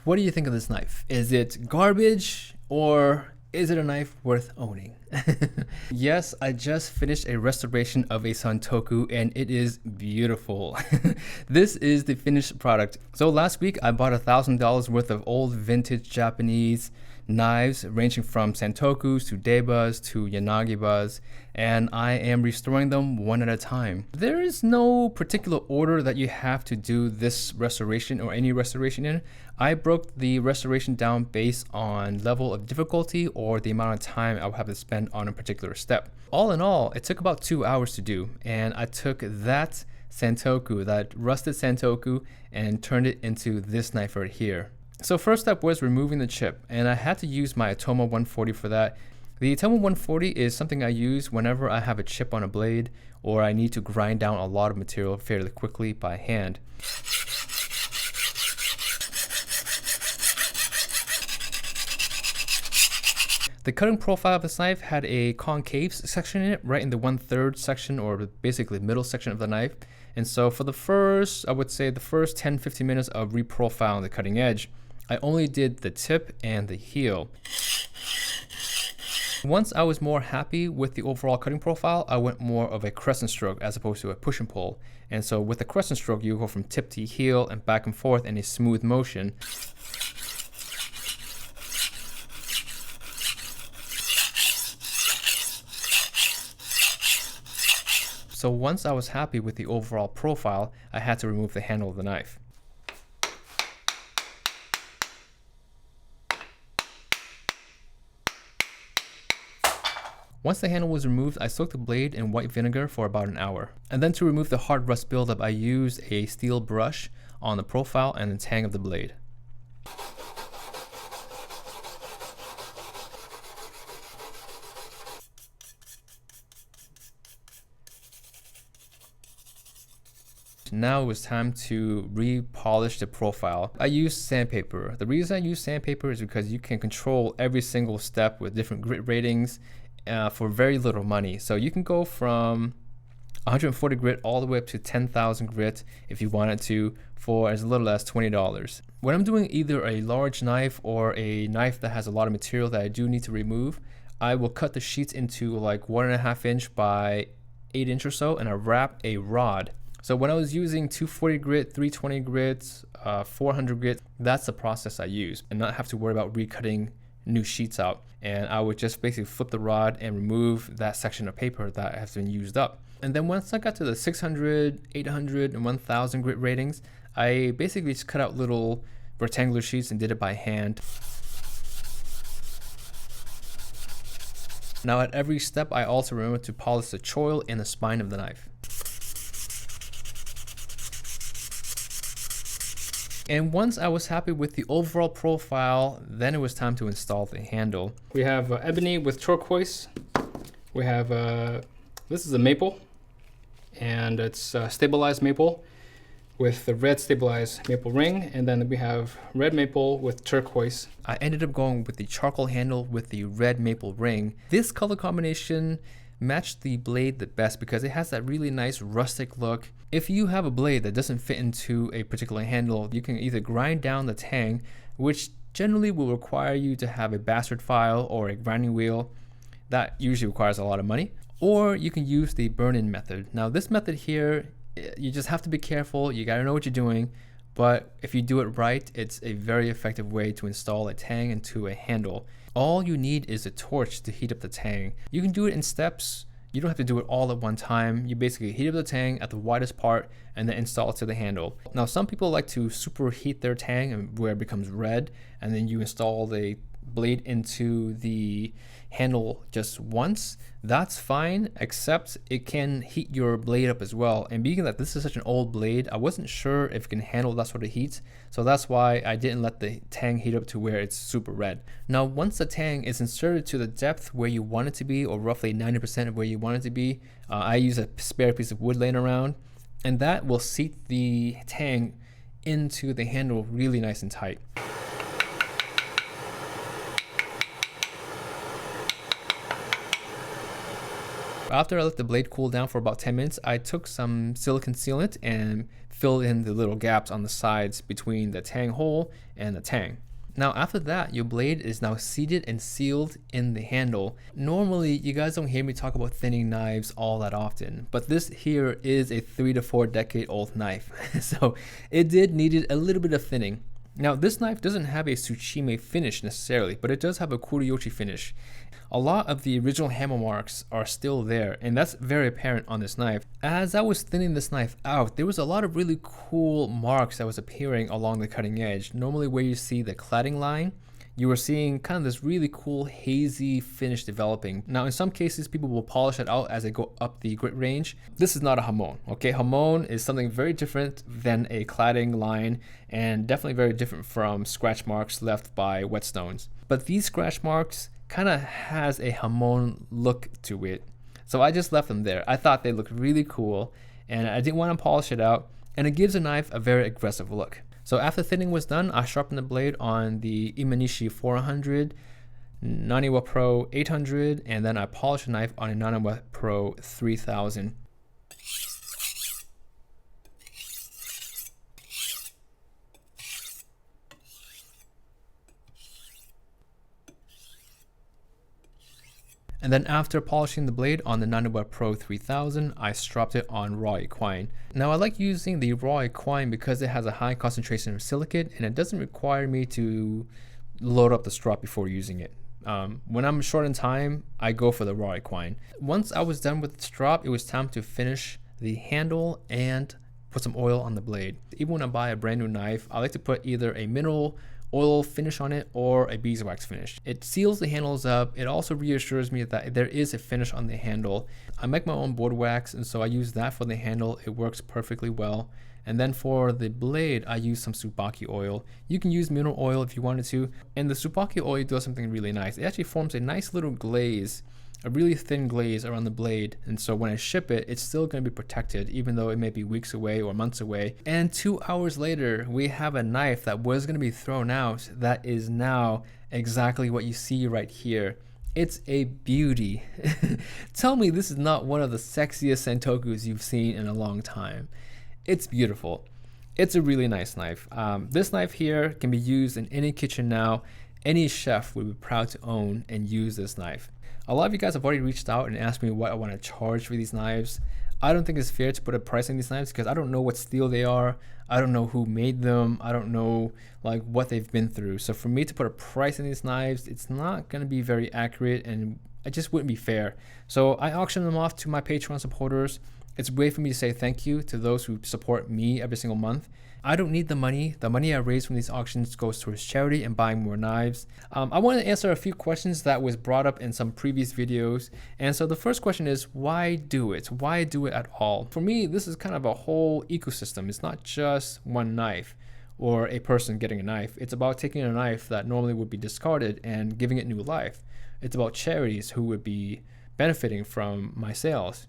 What do you think of this knife? Is it garbage or is it a knife worth owning? Yes, I just finished a restoration of a Santoku and it is beautiful. This is the finished product. So last week I bought $1,000 worth of old vintage Japanese knives ranging from Santokus to Debas to Yanagibas, and I am restoring them one at a time. There is no particular order that you have to do this restoration or any restoration in. I broke the restoration down based on level of difficulty or the amount of time I would have to spend on a particular step. All in all, it took about 2 hours to do, and I took that Santoku, that rusted Santoku, and turned it into this knife right here. So first step was removing the chip, and I had to use my Atoma 140 for that. The Atoma 140 is something I use whenever I have a chip on a blade or I need to grind down a lot of material fairly quickly by hand. The cutting profile of this knife had a concave section in it, right in the 1/3 section, or basically middle section of the knife. And so for the first, I would say the first 10-15 minutes of reprofiling the cutting edge, I only did the tip and the heel. Once I was more happy with the overall cutting profile, I went more of a crescent stroke as opposed to a push and pull. And so with the crescent stroke, you go from tip to heel and back and forth in a smooth motion. So once I was happy with the overall profile, I had to remove the handle of the knife. Once the handle was removed, I soaked the blade in white vinegar for about an hour. And then to remove the hard rust buildup, I used a steel brush on the profile and the tang of the blade. Now it was time to repolish the profile. I used sandpaper. The reason I use sandpaper is because you can control every single step with different grit ratings for very little money. So you can go from 140 grit all the way up to 10,000 grit if you wanted to for as little as $20. When I'm doing either a large knife or a knife that has a lot of material that I do need to remove, I will cut the sheets into like 1.5 inch by 8 inch or so, and I wrap a rod. So when I was using 240 grit, 320 grit, 400 grit, that's the process I use, and not have to worry about recutting new sheets out. And I would just basically flip the rod and remove that section of paper that has been used up. And then once I got to the 600, 800, and 1000 grit ratings, I basically just cut out little rectangular sheets and did it by hand. Now at every step, I also remember to polish the choil and the spine of the knife. And once I was happy with the overall profile, then it was time to install the handle. We have ebony with turquoise. We have, this is a maple, and it's stabilized maple with the red stabilized maple ring. And then we have red maple with turquoise. I ended up going with the charcoal handle with the red maple ring. This color combination matched the blade the best because it has that really nice rustic look. If you have a blade that doesn't fit into a particular handle, you can either grind down the tang, which generally will require you to have a bastard file or a grinding wheel. That usually requires a lot of money. Or you can use the burn-in method. Now this method here, you just have to be careful. You gotta know what you're doing. But if you do it right, it's a very effective way to install a tang into a handle. All you need is a torch to heat up the tang. You can do it in steps. You don't have to do it all at one time. You basically heat up the tang at the widest part and then install it to the handle. Now, some people like to superheat their tang and where it becomes red, and then you install the blade into the handle just once. That's fine, except it can heat your blade up as well. And being that this is such an old blade, I wasn't sure if it can handle that sort of heat. So that's why I didn't let the tang heat up to where it's super red. Now, once the tang is inserted to the depth where you want it to be, or roughly 90% of where you want it to be, I use a spare piece of wood laying around, and that will seat the tang into the handle really nice and tight. After I let the blade cool down for about 10 minutes, I took some silicone sealant and filled in the little gaps on the sides between the tang hole and the tang. Now after that, your blade is now seated and sealed in the handle. Normally, you guys don't hear me talk about thinning knives all that often, but this here is a 3 to 4 decade old knife. So it needed a little bit of thinning. Now this knife doesn't have a tsuchime finish necessarily, but it does have a kuroyoshi finish. A lot of the original hammer marks are still there, and that's very apparent on this knife. As I was thinning this knife out, there was a lot of really cool marks that was appearing along the cutting edge. Normally where you see the cladding line, you were seeing kind of this really cool hazy finish developing. Now in some cases, people will polish it out as they go up the grit range. This is not a hamon, okay? Hamon is something very different than a cladding line, and definitely very different from scratch marks left by whetstones. But these scratch marks kind of has a hamon look to it, so I just left them there. I thought they looked really cool, and I didn't want to polish it out, and it gives the knife a very aggressive look. So after thinning was done, I sharpened the blade on the Imanishi 400, Naniwa Pro 800, and then I polished the knife on a Naniwa Pro 3000. And then after polishing the blade on the Naniwa Pro 3000, I stropped it on raw equine. Now I like using the raw equine because it has a high concentration of silicate and it doesn't require me to load up the strop before using it. When I'm short in time, I go for the raw equine. Once I was done with the strop, it was time to finish the handle and put some oil on the blade. Even when I buy a brand new knife, I like to put either a mineral oil finish on it or a beeswax finish. It seals the handles up. It also reassures me that there is a finish on the handle. I make my own board wax, and so I use that for the handle. It works perfectly well. And then for the blade, I use some tsubaki oil. You can use mineral oil if you wanted to. And the tsubaki oil does something really nice. It actually forms a nice little glaze, a really thin glaze around the blade, and so when I ship it, it's still going to be protected even though it may be weeks away or months away. And 2 hours later, we have a knife that was going to be thrown out that is now exactly what you see right here. It's a beauty. Tell me this is not one of the sexiest sentokus you've seen in a long time. It's beautiful. It's a really nice knife. This knife here can be used in any kitchen now. Any chef would be proud to own and use this knife. A lot of you guys have already reached out and asked me what I want to charge for these knives. I don't think it's fair to put a price on these knives because I don't know what steel they are. I don't know who made them. I don't know like what they've been through. So for me to put a price on these knives, it's not going to be very accurate and it just wouldn't be fair. So I auction them off to my Patreon supporters. It's a way for me to say thank you to those who support me every single month. I don't need the money. The money I raise from these auctions goes towards charity and buying more knives. I want to answer a few questions that was brought up in some previous videos. And so the first question is, why do it? Why do it at all? For me, this is kind of a whole ecosystem. It's not just one knife or a person getting a knife. It's about taking a knife that normally would be discarded and giving it new life. It's about charities who would be benefiting from my sales.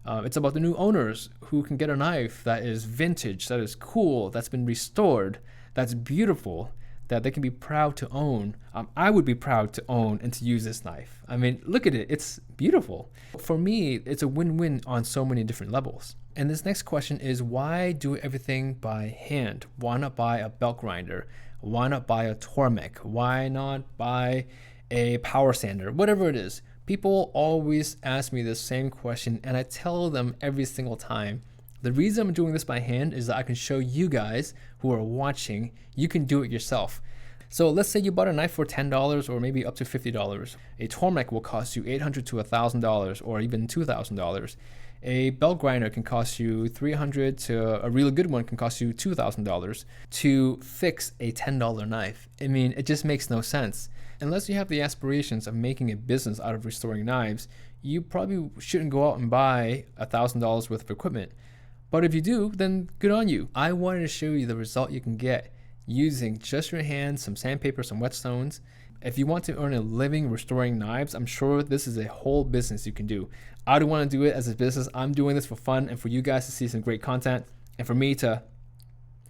It's about the new owners who can get a knife that is vintage, that is cool, that's been restored, that's beautiful, that they can be proud to own. I would be proud to own and to use this knife. I mean, look at it. It's beautiful. For me, it's a win-win on so many different levels. And this next question is, why do everything by hand? Why not buy a belt grinder? Why not buy a Tormek? Why not buy a power sander? Whatever it is. People always ask me the same question, and I tell them every single time. The reason I'm doing this by hand is that I can show you guys who are watching, you can do it yourself. So let's say you bought a knife for $10 or maybe up to $50. A Tormek will cost you $800 to $1,000 or even $2,000. A belt grinder can cost you $300 to a really good one can cost you $2,000 to fix a $10 knife. I mean, it just makes no sense. Unless you have the aspirations of making a business out of restoring knives, you probably shouldn't go out and buy $1,000 worth of equipment. But if you do, then good on you. I wanted to show you the result you can get using just your hands, some sandpaper, some whetstones. If you want to earn a living restoring knives, I'm sure this is a whole business you can do. I don't want to do it as a business. I'm doing this for fun and for you guys to see some great content and for me to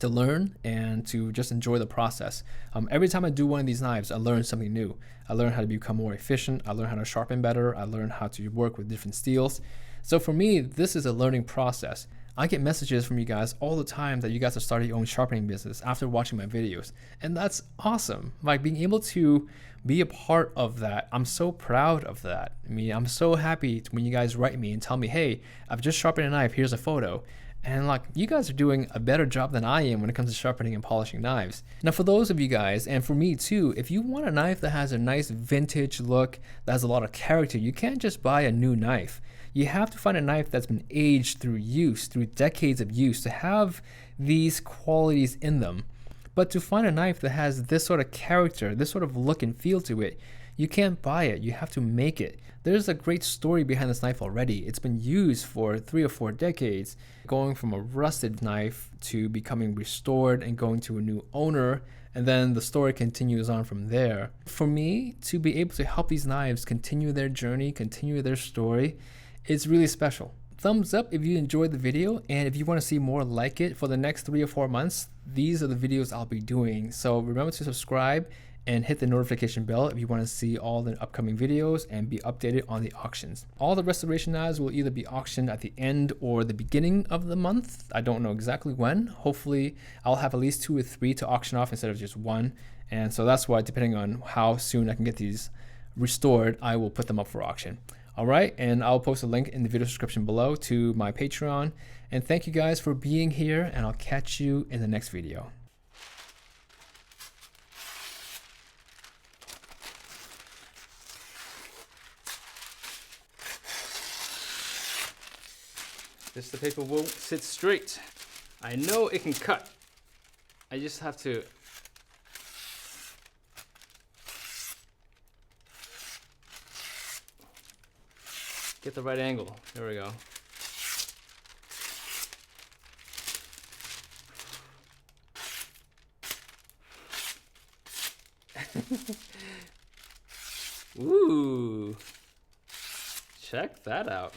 to learn and to just enjoy the process. Every time I do one of these knives, I learn something new. I learn how to become more efficient. I learn how to sharpen better. I learn how to work with different steels. So for me, this is a learning process. I get messages from you guys all the time that you guys have started your own sharpening business after watching my videos. And that's awesome. Like being able to be a part of that. I'm so proud of that. I mean, I'm so happy when you guys write me and tell me, hey, I've just sharpened a knife. Here's a photo. And like, you guys are doing a better job than I am when it comes to sharpening and polishing knives. Now, for those of you guys, and for me too, if you want a knife that has a nice vintage look, that has a lot of character, you can't just buy a new knife. You have to find a knife that's been aged through use, through decades of use, to have these qualities in them. But to find a knife that has this sort of character, this sort of look and feel to it, you can't buy it, you have to make it. There's a great story behind this knife already. It's been used for 3 or 4 decades, going from a rusted knife to becoming restored and going to a new owner, and then the story continues on from there. For me, to be able to help these knives continue their journey, continue their story, it's really special. Thumbs up if you enjoyed the video, and if you want to see more like it for the next 3 or 4 months, these are the videos I'll be doing. So remember to subscribe and hit the notification bell if you want to see all the upcoming videos and be updated on the auctions. All the restoration knives will either be auctioned at the end or the beginning of the month. I don't know exactly when. Hopefully I'll have at least 2 or 3 to auction off instead of just 1. And so that's why, depending on how soon I can get these restored, I will put them up for auction. All right, and I'll post a link in the video description below to my Patreon. And thank you guys for being here, and I'll catch you in the next video. This the paper won't sit straight. I know it can cut. I just have to get the right angle. There we go. Ooh. Check that out.